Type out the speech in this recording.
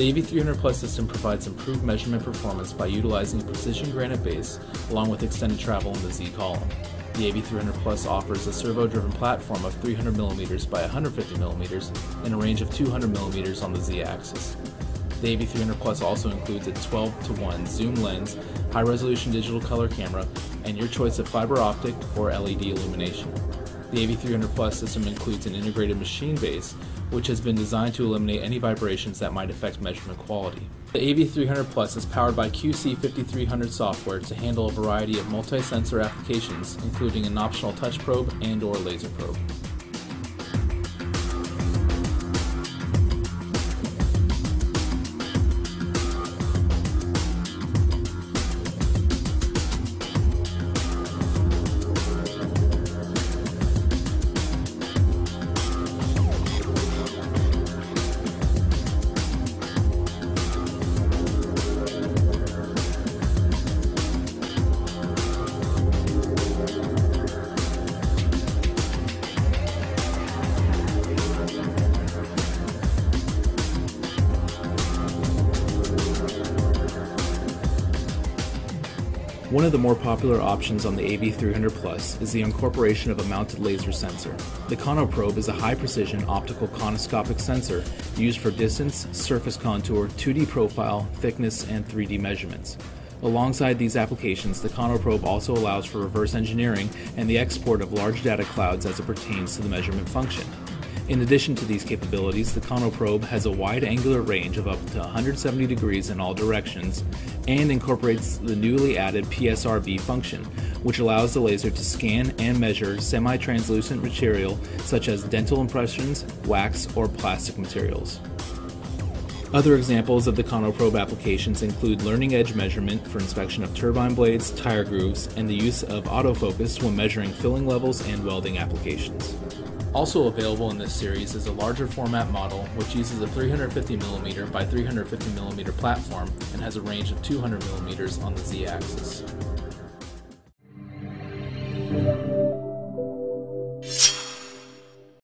The AV300plus system provides improved measurement performance by utilizing a precision granite base along with extended travel in the Z column. The AV300plus offers a servo-driven platform of 300mm by 150mm and a range of 200mm on the Z-axis. The AV300plus also includes a 12:1 zoom lens, high-resolution digital color camera, and your choice of fiber optic or LED illumination. The AV300plus system includes an integrated machine base, which has been designed to eliminate any vibrations that might affect measurement quality. The AV300plus is powered by QC5300 software to handle a variety of multi-sensor applications, including an optional touch probe and/or laser probe. One of the more popular options on the AV300plus is the incorporation of a mounted laser sensor. The Conoprobe is a high-precision optical conoscopic sensor used for distance, surface contour, 2D profile, thickness, and 3D measurements. Alongside these applications, the Conoprobe also allows for reverse engineering and the export of large data clouds as it pertains to the measurement function. In addition to these capabilities, the Conoprobe has a wide angular range of up to 170 degrees in all directions and incorporates the newly added PSRB function, which allows the laser to scan and measure semi-translucent material such as dental impressions, wax, or plastic materials. Other examples of the Conoprobe applications include learning edge measurement for inspection of turbine blades, tire grooves, and the use of autofocus when measuring filling levels and welding applications. Also available in this series is a larger format model which uses a 350mm by 350mm platform and has a range of 200mm on the Z-axis.